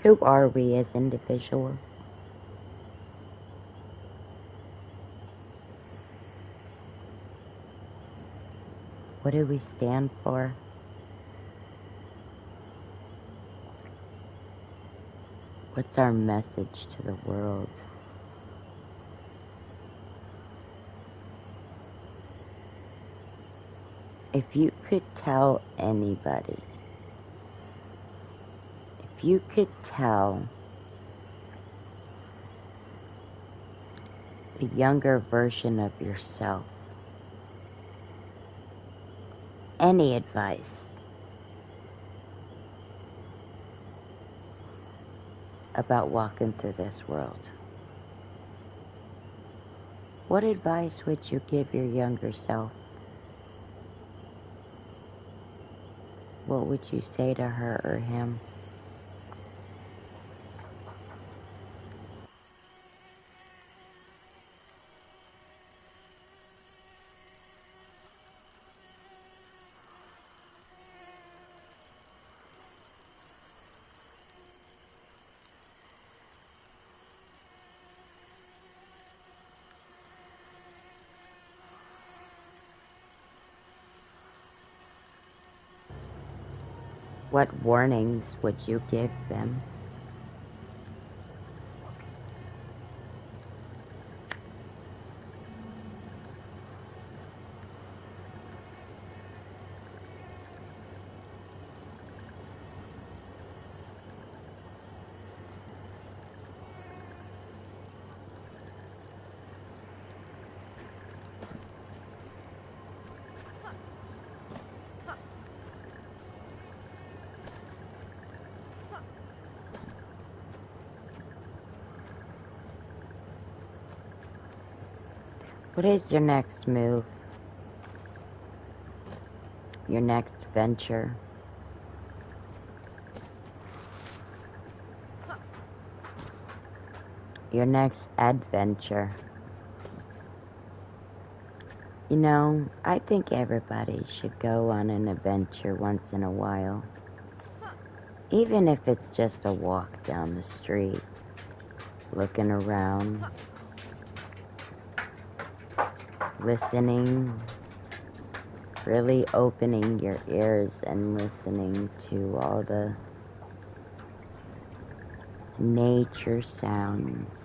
Who are we as individuals? What do we stand for? What's our message to the world? If you could tell anybody, if you could tell the younger version of yourself any advice about walking through this world, what advice would you give your younger self? What would you say to her or him? What warnings would you give them? What is your next move? Your next venture? Your next adventure? You know, I think everybody should go on an adventure once in a while. Even if it's just a walk down the street, looking around, listening, really opening your ears and listening to all the nature sounds.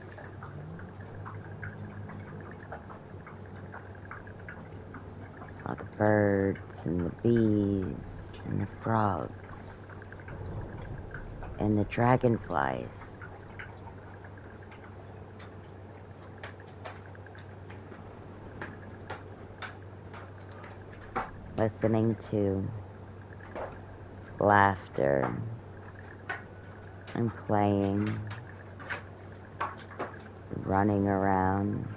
All the birds and the bees and the frogs and the dragonflies. Listening to laughter and playing, running around.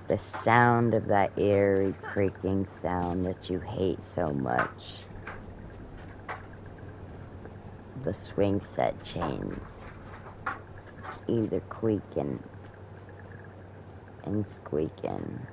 The sound of that eerie creaking sound that you hate so much. The swing set chains either creaking and squeaking.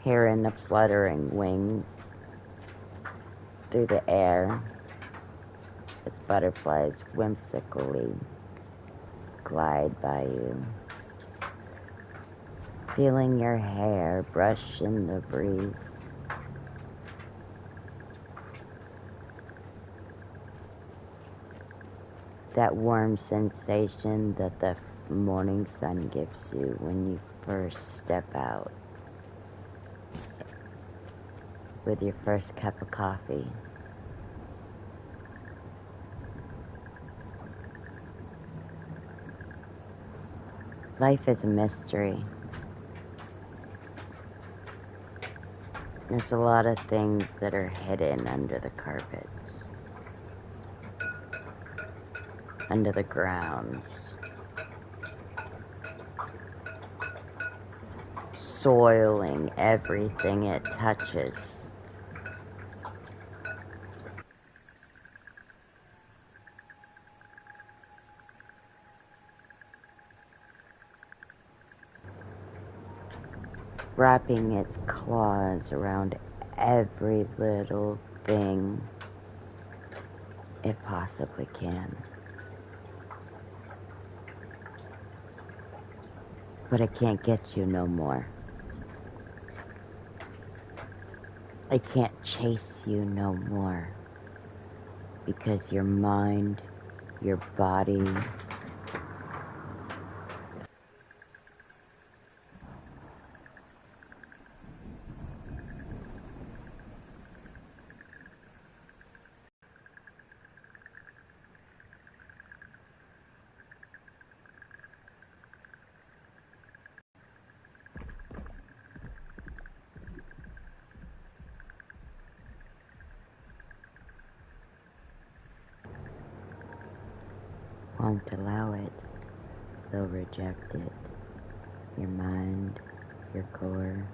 Hearing the fluttering wings through the air as butterflies whimsically glide by you. Feeling your hair brush in the breeze. That warm sensation that the morning sun gives you when you first step out with your first cup of coffee. Life is a mystery. There's a lot of things that are hidden under the carpets, under the grounds, soiling everything it touches. wrapping its claws around every little thing it possibly can. But it can't get you no more. It can't chase you no more. Because your mind, your body, won't allow it. They'll reject it. Your mind, your core.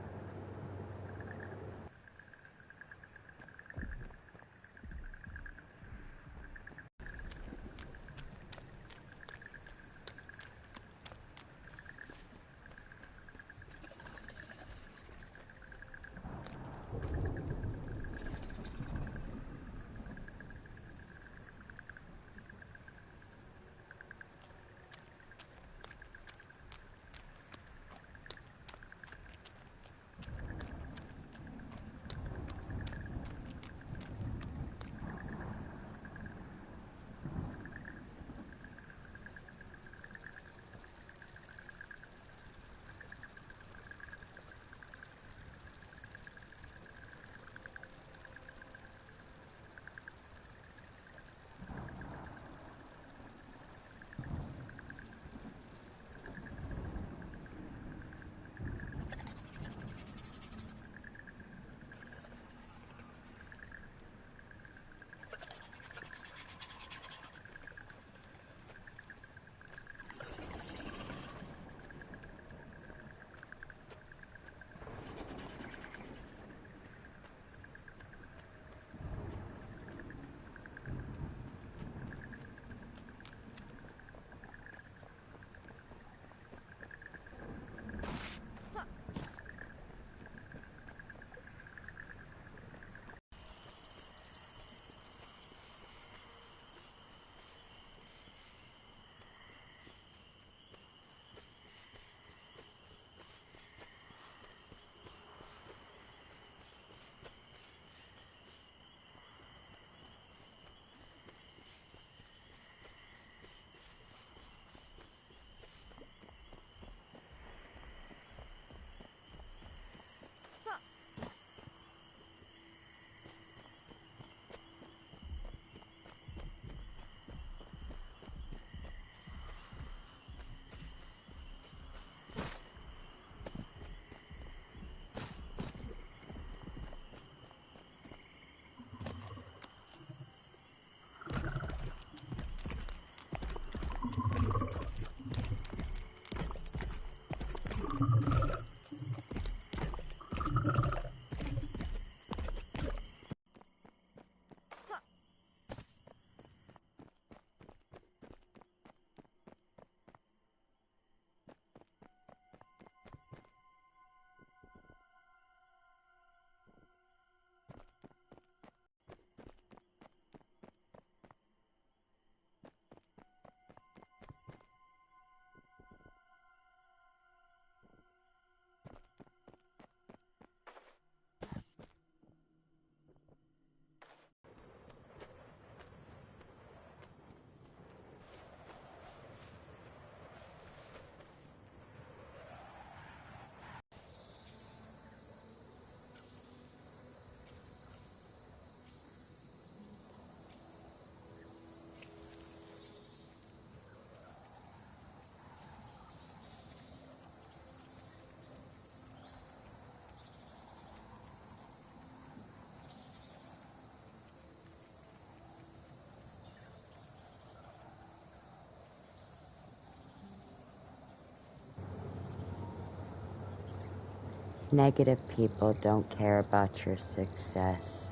Negative people don't care about your success.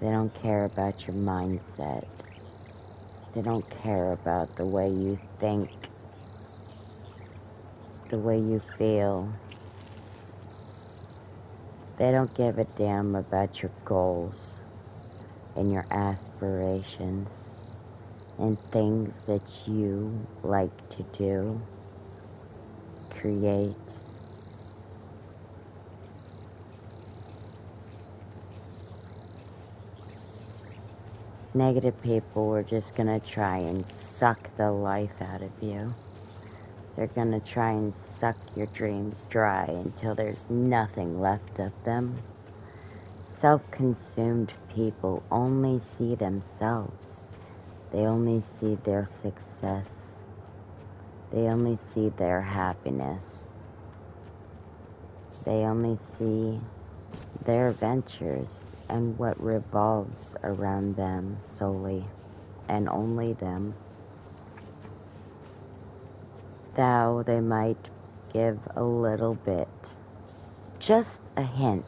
They don't care about your mindset. They don't care about the way you think, the way you feel. They don't give a damn about your goals and your aspirations and things that you like to do, create. Negative people are just gonna try and suck the life out of you. They're gonna try and suck your dreams dry until there's nothing left of them. Self-consumed people only see themselves. They only see their success. They only see their happiness. They only see their ventures and what revolves around them solely, and only them. Though they might give a little bit, just a hint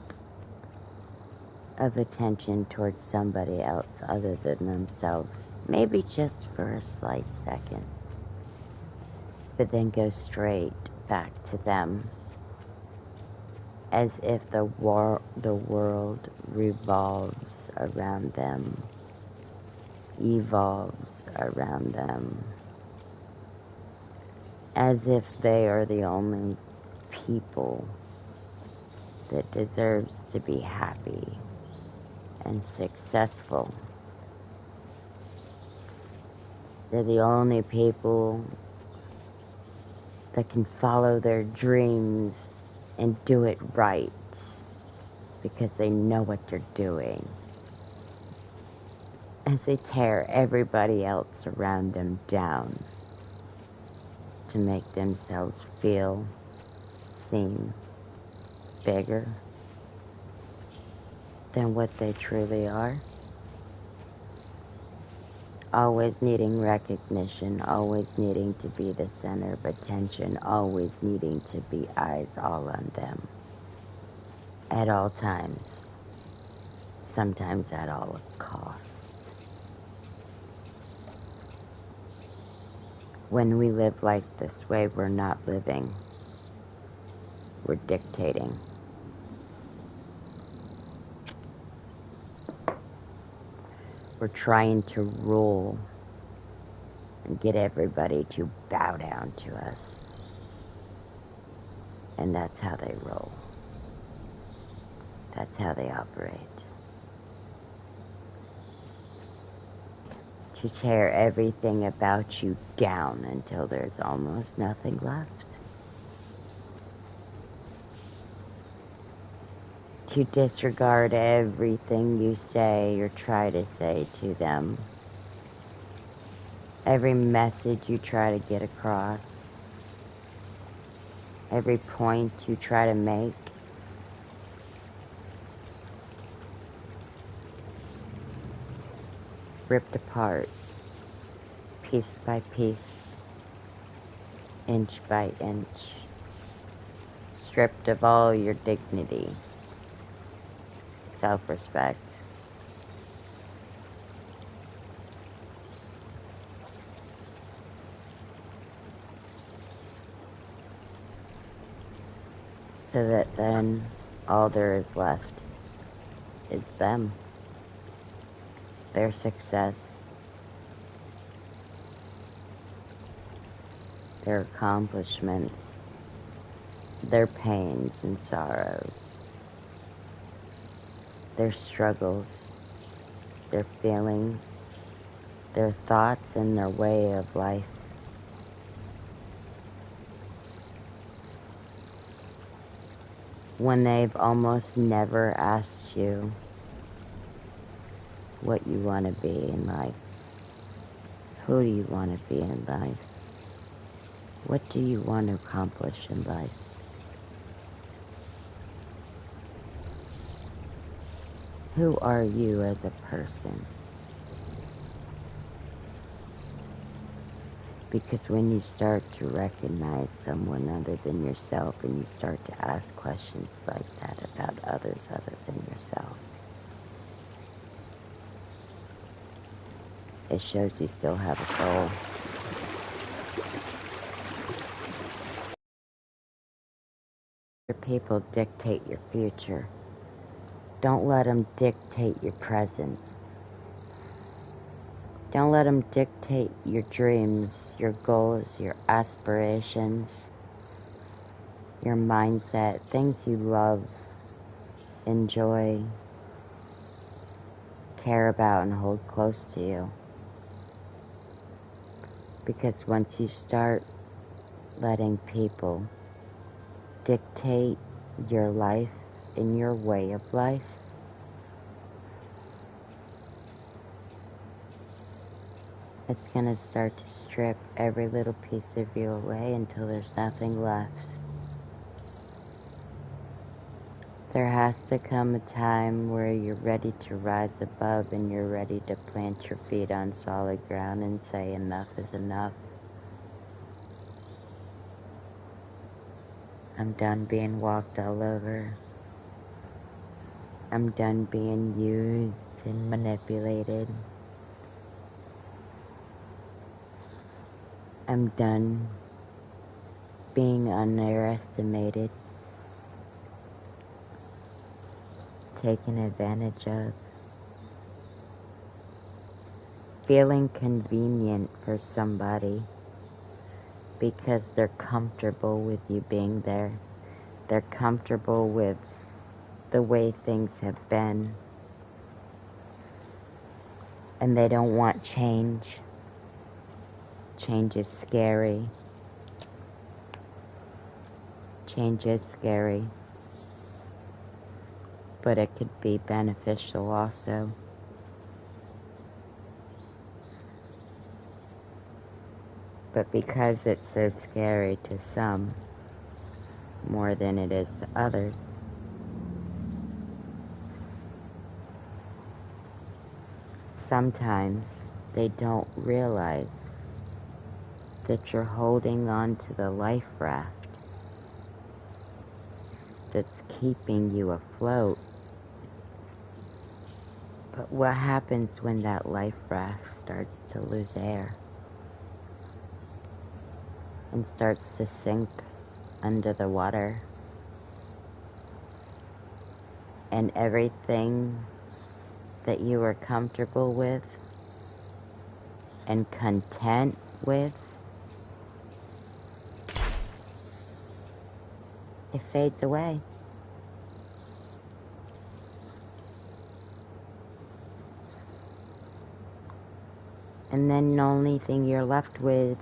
of attention towards somebody else other than themselves, maybe just for a slight second, but then go straight back to them, as if the world revolves around them, evolves around them, as if they are the only people that deserves to be happy and successful. They're the only people that can follow their dreams and do it right because they know what they're doing, as they tear everybody else around them down to make themselves feel seen, bigger than what they truly are. Always needing recognition, always needing to be the center of attention, always needing to be eyes all on them at all times, sometimes at all cost. When we live life this way, we're not living, we're dictating. We're trying to rule and get everybody to bow down to us. And that's how they roll. That's how they operate. To tear everything about you down until there's almost nothing left. To disregard everything you say or try to say to them. Every message you try to get across. Every point you try to make. Ripped apart, piece by piece, inch by inch, stripped of all your dignity, self-respect. So that then all there is left is them, their success, their accomplishments, their pains and sorrows, their struggles, their feelings, their thoughts, and their way of life. When they've almost never asked you what you want to be in life. Who do you want to be in life? What do you want to accomplish in life? Who are you as a person? Because when you start to recognize someone other than yourself and you start to ask questions like that about others other than yourself, it shows you still have a soul. Your people dictate your future. Don't let them dictate your present. Don't let them dictate your dreams, your goals, your aspirations, your mindset, things you love, enjoy, care about, and hold close to you. Because once you start letting people dictate your life and your way of life, it's going to start to strip every little piece of you away until there's nothing left. There has to come a time where you're ready to rise above and you're ready to plant your feet on solid ground and say enough is enough. I'm done being walked all over. I'm done being used and manipulated. I'm done being underestimated, taken advantage of, feeling convenient for somebody because they're comfortable with you being there. They're comfortable with the way things have been, and they don't want change. Change is scary. Change is scary, but it could be beneficial also. But because it's so scary to some, more than it is to others, sometimes they don't realize that you're holding on to the life raft that's keeping you afloat. But what happens when that life raft starts to lose air and starts to sink under the water, and everything that you were comfortable with and content with, it fades away. And then the only thing you're left with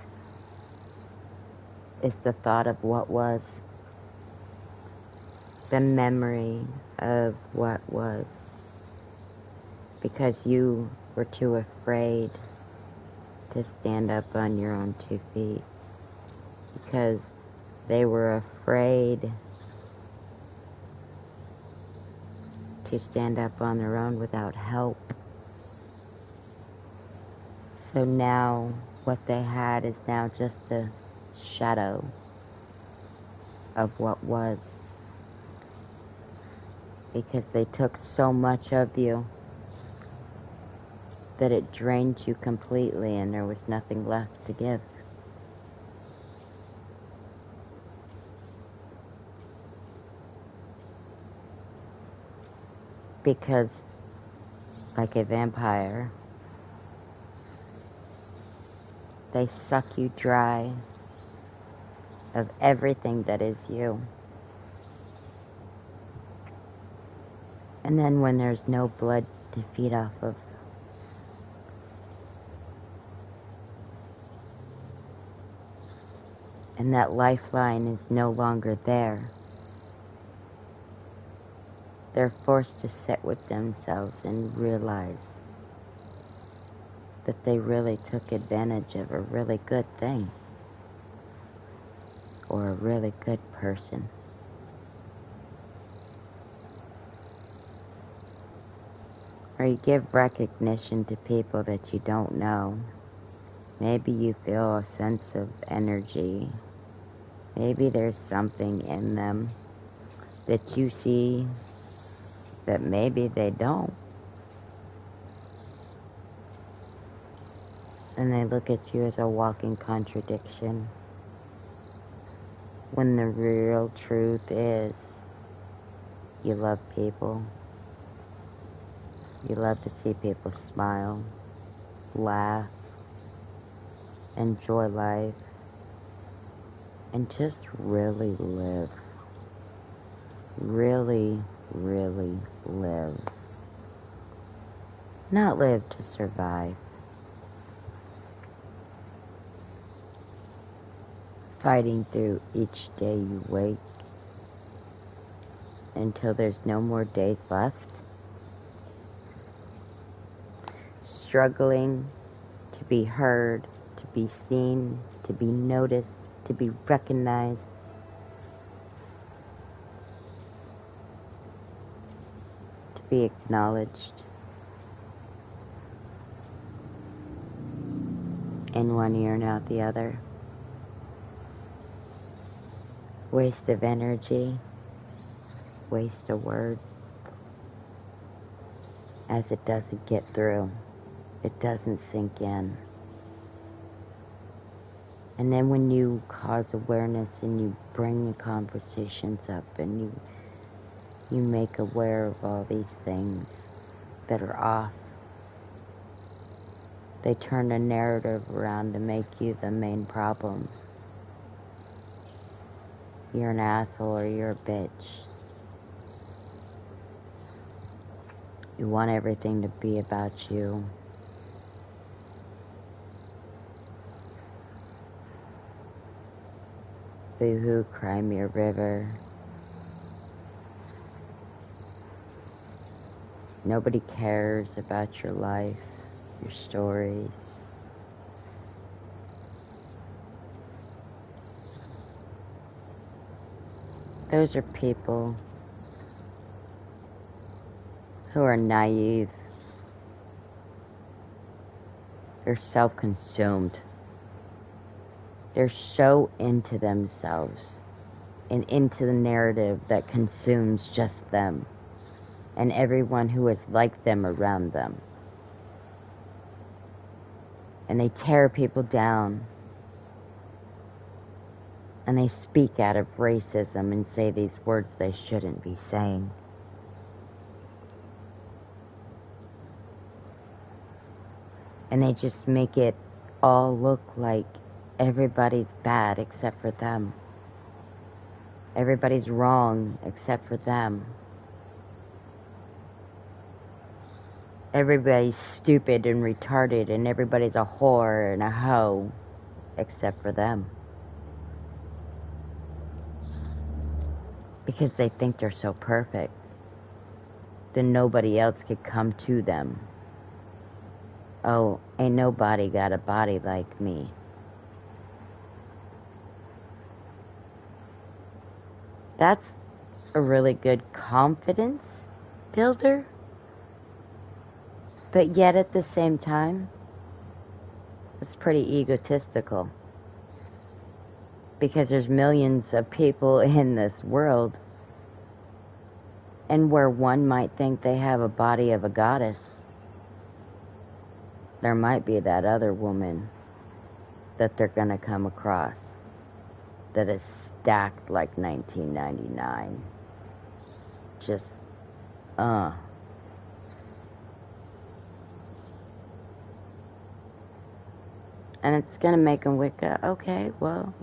is the thought of what was, the memory of what was, because you were too afraid to stand up on your own 2 feet, because they were afraid to stand up on their own without help. So now what they had is now just a shadow of what was, because they took so much of you that it drained you completely and there was nothing left to give. Because, like a vampire, they suck you dry of everything that is you. And then when there's no blood to feed off of, and that lifeline is no longer there, they're forced to sit with themselves and realize that they really took advantage of a really good thing, or a really good person. Or you give recognition to people that you don't know. Maybe you feel a sense of energy. Maybe there's something in them that you see that maybe they don't. And they look at you as a walking contradiction, when the real truth is you love people You love to see people smile, laugh, enjoy life, and just really live. Really, really live. Not live to survive. Fighting through each day you wake until there's no more days left. Struggling to be heard, to be seen, to be noticed, to be recognized. To be acknowledged. In one ear and out the other. Waste of energy. Waste of words. As it doesn't get through. It doesn't sink in. And then when you cause awareness and you bring the conversations up and you make aware of all these things that are off, they turn the narrative around to make you the main problem. You're an asshole or you're a bitch. You want everything to be about you. Boo-hoo, cry me a river. Nobody cares about your life, your stories. Those are people who are naive. They're self-consumed. They're so into themselves and into the narrative that consumes just them and everyone who is like them around them. And they tear people down. And they speak out of racism and say these words they shouldn't be saying. And they just make it all look like everybody's bad except for them. Everybody's wrong except for them. Everybody's stupid and retarded and everybody's a whore and a hoe except for them. Because they think they're so perfect. Then nobody else could come to them. Oh, ain't nobody got a body like me. That's a really good confidence builder. But yet at the same time, it's pretty egotistical. Because there's millions of people in this world. And where one might think they have a body of a goddess, there might be that other woman that they're going to come across that is stacked like 1999. Just, And it's going to make them wake up. Okay, well,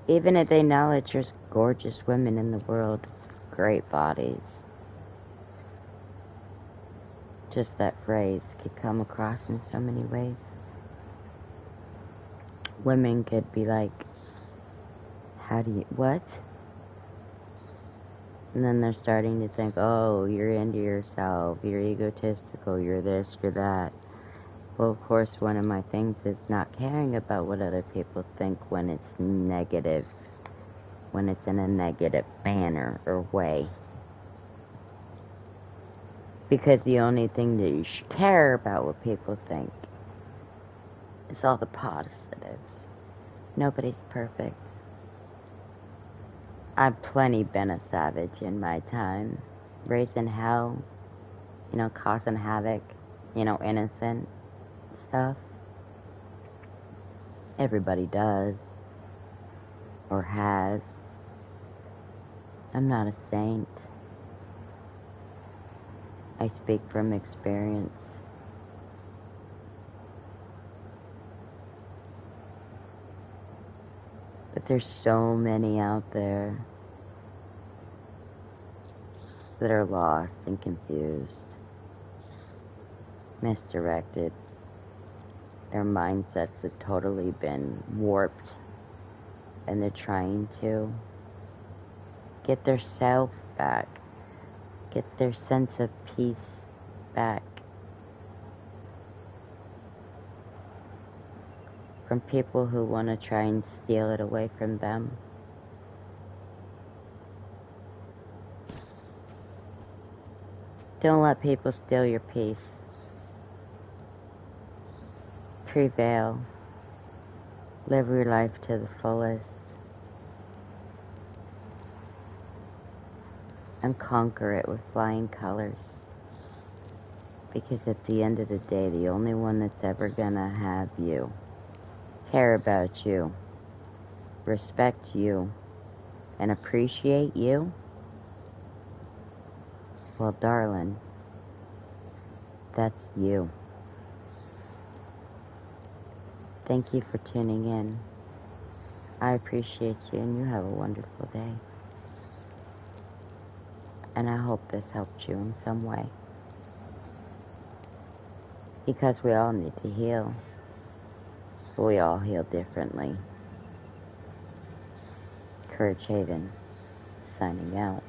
even if they acknowledge there's gorgeous women in the world, great bodies. Just that phrase could come across in so many ways. Women could be like, what? And then they're starting to think, oh, you're into yourself, you're egotistical, you're this, you're that. Well, of course, one of my things is not caring about what other people think when it's negative, when it's in a negative manner or way. Because the only thing that you should care about what people think is all the positives. Nobody's perfect. I've plenty been a savage in my time. Raising hell, causing havoc, innocent stuff. Everybody does. Or has. I'm not a saint. I speak from experience. But there's so many out there that are lost and confused, misdirected. Their mindsets have totally been warped, and they're trying to get their self back, get their sense of peace back from people who want to try and steal it away from them. Don't let people steal your peace. Prevail. Live your life to the fullest. And conquer it with flying colors. Because at the end of the day, the only one that's ever gonna have you, care about you, respect you, and appreciate you, well, darling, that's you. Thank you for tuning in. I appreciate you, and you have a wonderful day. And I hope this helped you in some way. Because we all need to heal. But we all heal differently. Courage Haven, signing out.